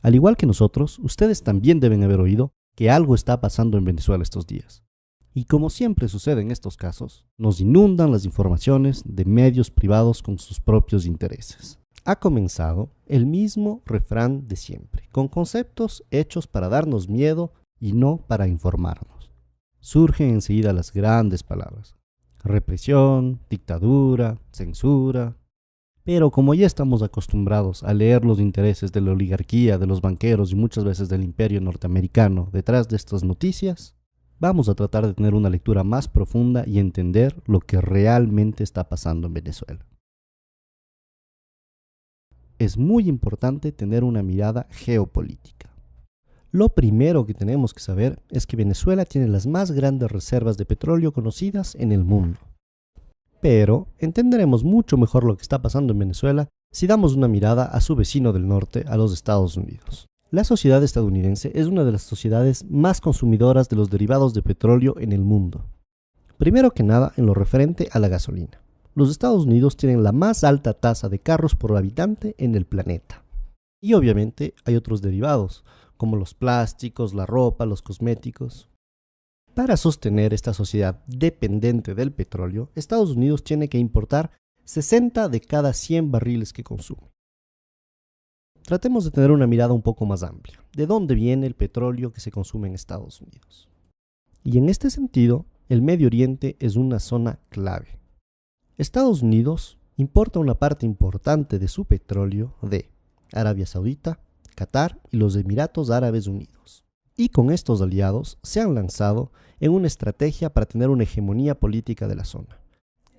Al igual que nosotros, ustedes también deben haber oído que algo está pasando en Venezuela estos días. Y como siempre sucede en estos casos, nos inundan las informaciones de medios privados con sus propios intereses. Ha comenzado el mismo refrán de siempre, con conceptos hechos para darnos miedo y no para informarnos. Surgen enseguida las grandes palabras: represión, dictadura, censura. Pero como ya estamos acostumbrados a leer los intereses de la oligarquía, de los banqueros y muchas veces del imperio norteamericano detrás de estas noticias, vamos a tratar de tener una lectura más profunda y entender lo que realmente está pasando en Venezuela. Es muy importante tener una mirada geopolítica. Lo primero que tenemos que saber es que Venezuela tiene las más grandes reservas de petróleo conocidas en el mundo. Pero entenderemos mucho mejor lo que está pasando en Venezuela si damos una mirada a su vecino del norte, a los Estados Unidos. La sociedad estadounidense es una de las sociedades más consumidoras de los derivados de petróleo en el mundo. Primero que nada, en lo referente a la gasolina. Los Estados Unidos tienen la más alta tasa de carros por habitante en el planeta. Y obviamente hay otros derivados, como los plásticos, la ropa, los cosméticos. Para sostener esta sociedad dependiente del petróleo, Estados Unidos tiene que importar 60 de cada 100 barriles que consume. Tratemos de tener una mirada un poco más amplia. ¿De dónde viene el petróleo que se consume en Estados Unidos? Y en este sentido, el Medio Oriente es una zona clave. Estados Unidos importa una parte importante de su petróleo de Arabia Saudita, Qatar y los Emiratos Árabes Unidos. Y con estos aliados se han lanzado en una estrategia para tener una hegemonía política de la zona.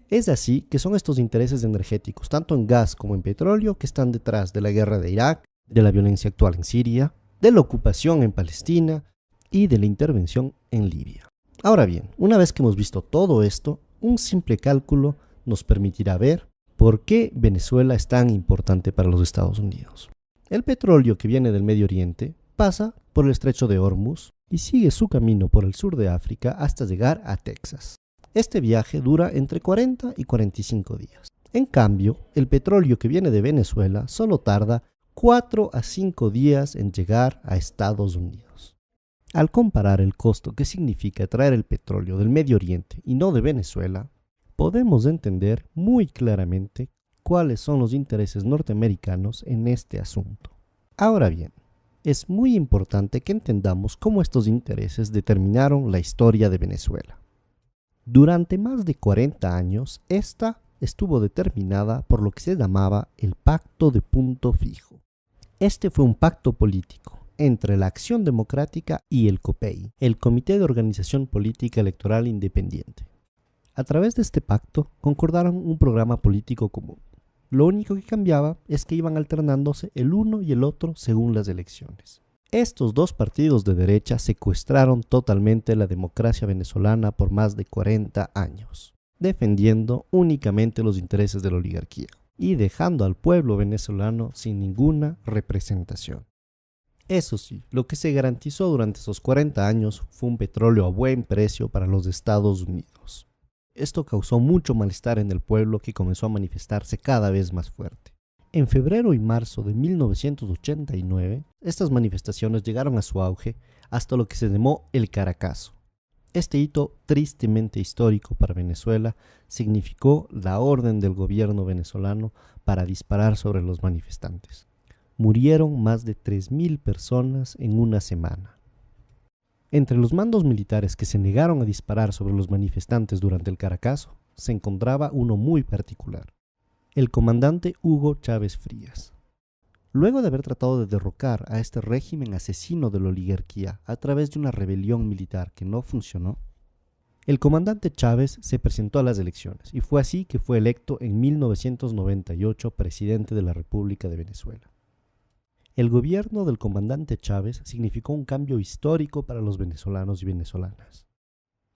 Es así que son estos intereses energéticos, tanto en gas como en petróleo, que están detrás de la guerra de Irak, de la violencia actual en Siria, de la ocupación en Palestina y de la intervención en Libia. Ahora bien, una vez que hemos visto todo esto, un simple cálculo nos permitirá ver por qué Venezuela es tan importante para los Estados Unidos. El petróleo que viene del Medio Oriente pasa por el estrecho de Hormuz y sigue su camino por el sur de África hasta llegar a Texas. Este viaje dura entre 40 y 45 días. En cambio, el petróleo que viene de Venezuela solo tarda 4 a 5 días en llegar a Estados Unidos. Al comparar el costo que significa traer el petróleo del Medio Oriente y no de Venezuela, podemos entender muy claramente cuáles son los intereses norteamericanos en este asunto. Ahora bien, es muy importante que entendamos cómo estos intereses determinaron la historia de Venezuela. Durante más de 40 años, esta estuvo determinada por lo que se llamaba el Pacto de Punto Fijo. Este fue un pacto político entre la Acción Democrática y el COPEI, el Comité de Organización Política Electoral Independiente. A través de este pacto concordaron un programa político común. Lo único que cambiaba es que iban alternándose el uno y el otro según las elecciones. Estos dos partidos de derecha secuestraron totalmente la democracia venezolana por más de 40 años, defendiendo únicamente los intereses de la oligarquía y dejando al pueblo venezolano sin ninguna representación. Eso sí, lo que se garantizó durante esos 40 años fue un petróleo a buen precio para los Estados Unidos. Esto causó mucho malestar en el pueblo, que comenzó a manifestarse cada vez más fuerte. En febrero y marzo de 1989, estas manifestaciones llegaron a su auge hasta lo que se llamó el Caracazo. Este hito tristemente histórico para Venezuela significó la orden del gobierno venezolano para disparar sobre los manifestantes. Murieron más de 3.000 personas en una semana. Entre los mandos militares que se negaron a disparar sobre los manifestantes durante el Caracazo, se encontraba uno muy particular: el comandante Hugo Chávez Frías. Luego de haber tratado de derrocar a este régimen asesino de la oligarquía a través de una rebelión militar que no funcionó, el comandante Chávez se presentó a las elecciones y fue así que fue electo en 1998 presidente de la República de Venezuela. El gobierno del comandante Chávez significó un cambio histórico para los venezolanos y venezolanas.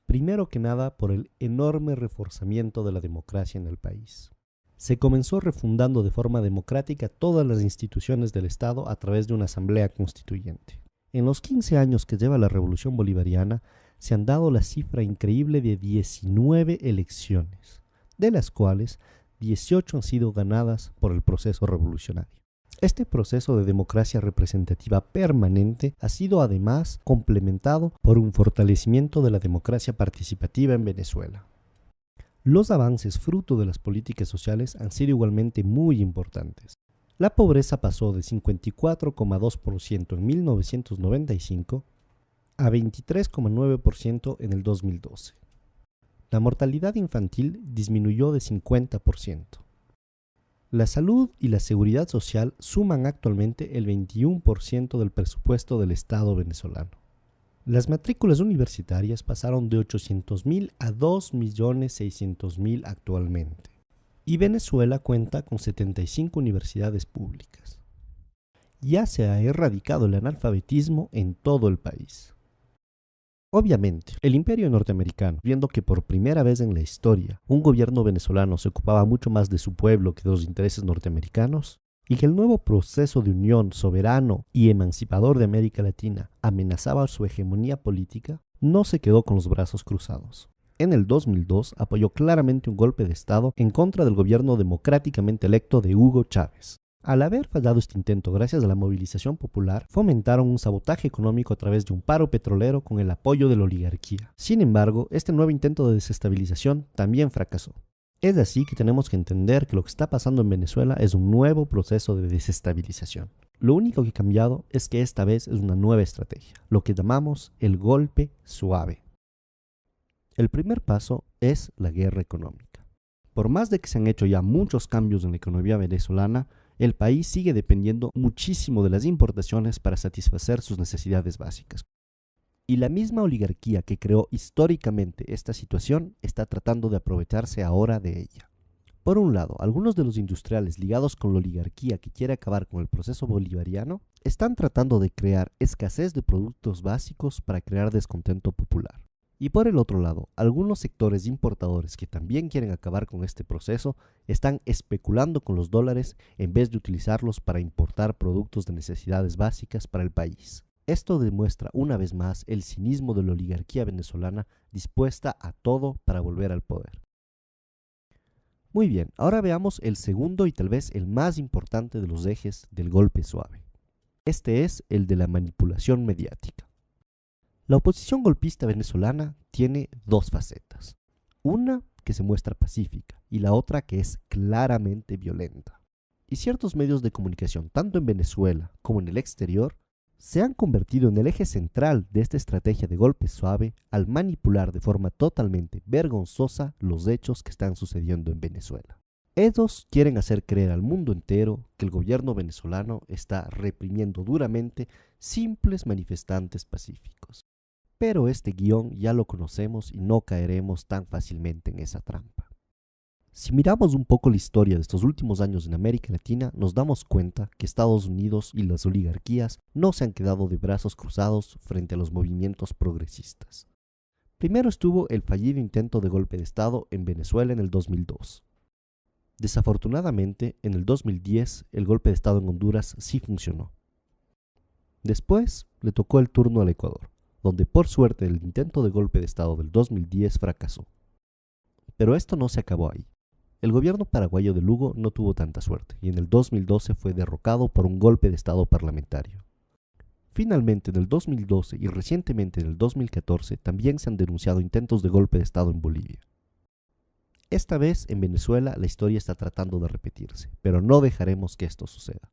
Primero que nada, por el enorme reforzamiento de la democracia en el país. Se comenzó refundando de forma democrática todas las instituciones del Estado a través de una asamblea constituyente. En los 15 años que lleva la Revolución Bolivariana, se han dado la cifra increíble de 19 elecciones, de las cuales 18 han sido ganadas por el proceso revolucionario. Este proceso de democracia representativa permanente ha sido además complementado por un fortalecimiento de la democracia participativa en Venezuela. Los avances fruto de las políticas sociales han sido igualmente muy importantes. La pobreza pasó de 54,2% en 1995 a 23,9% en el 2012. La mortalidad infantil disminuyó de 50%. La salud y la seguridad social suman actualmente el 21% del presupuesto del Estado venezolano. Las matrículas universitarias pasaron de 800.000 a 2.600.000 actualmente. Y Venezuela cuenta con 75 universidades públicas. Ya se ha erradicado el analfabetismo en todo el país. Obviamente, el imperio norteamericano, viendo que por primera vez en la historia un gobierno venezolano se ocupaba mucho más de su pueblo que de los intereses norteamericanos, y que el nuevo proceso de unión soberano y emancipador de América Latina amenazaba su hegemonía política, no se quedó con los brazos cruzados. En el 2002 apoyó claramente un golpe de Estado en contra del gobierno democráticamente electo de Hugo Chávez. Al haber fallado este intento gracias a la movilización popular, fomentaron un sabotaje económico a través de un paro petrolero con el apoyo de la oligarquía. Sin embargo, este nuevo intento de desestabilización también fracasó. Es así que tenemos que entender que lo que está pasando en Venezuela es un nuevo proceso de desestabilización. Lo único que ha cambiado es que esta vez es una nueva estrategia, lo que llamamos el golpe suave. El primer paso es la guerra económica. Por más de que se han hecho ya muchos cambios en la economía venezolana, el país sigue dependiendo muchísimo de las importaciones para satisfacer sus necesidades básicas. Y la misma oligarquía que creó históricamente esta situación está tratando de aprovecharse ahora de ella. Por un lado, algunos de los industriales ligados con la oligarquía que quiere acabar con el proceso bolivariano están tratando de crear escasez de productos básicos para crear descontento popular. Y por el otro lado, algunos sectores importadores que también quieren acabar con este proceso están especulando con los dólares en vez de utilizarlos para importar productos de necesidades básicas para el país. Esto demuestra una vez más el cinismo de la oligarquía venezolana dispuesta a todo para volver al poder. Muy bien, ahora veamos el segundo y tal vez el más importante de los ejes del golpe suave. Este es el de la manipulación mediática. La oposición golpista venezolana tiene dos facetas. Una que se muestra pacífica y la otra que es claramente violenta. Y ciertos medios de comunicación, tanto en Venezuela como en el exterior, se han convertido en el eje central de esta estrategia de golpe suave al manipular de forma totalmente vergonzosa los hechos que están sucediendo en Venezuela. Ellos quieren hacer creer al mundo entero que el gobierno venezolano está reprimiendo duramente simples manifestantes pacíficos. Pero este guión ya lo conocemos y no caeremos tan fácilmente en esa trampa. Si miramos un poco la historia de estos últimos años en América Latina, nos damos cuenta que Estados Unidos y las oligarquías no se han quedado de brazos cruzados frente a los movimientos progresistas. Primero estuvo el fallido intento de golpe de Estado en Venezuela en el 2002. Desafortunadamente, en el 2010 el golpe de Estado en Honduras sí funcionó. Después le tocó el turno al Ecuador, donde por suerte el intento de golpe de Estado del 2010 fracasó. Pero esto no se acabó ahí. El gobierno paraguayo de Lugo no tuvo tanta suerte y en el 2012 fue derrocado por un golpe de Estado parlamentario. Finalmente, en el 2012 y recientemente en el 2014 también se han denunciado intentos de golpe de Estado en Bolivia. Esta vez en Venezuela la historia está tratando de repetirse, pero no dejaremos que esto suceda.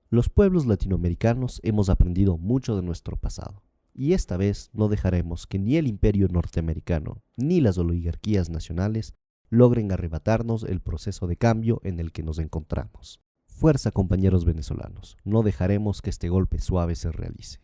Los pueblos latinoamericanos hemos aprendido mucho de nuestro pasado, y esta vez no dejaremos que ni el imperio norteamericano ni las oligarquías nacionales logren arrebatarnos el proceso de cambio en el que nos encontramos. Fuerza, compañeros venezolanos, no dejaremos que este golpe suave se realice.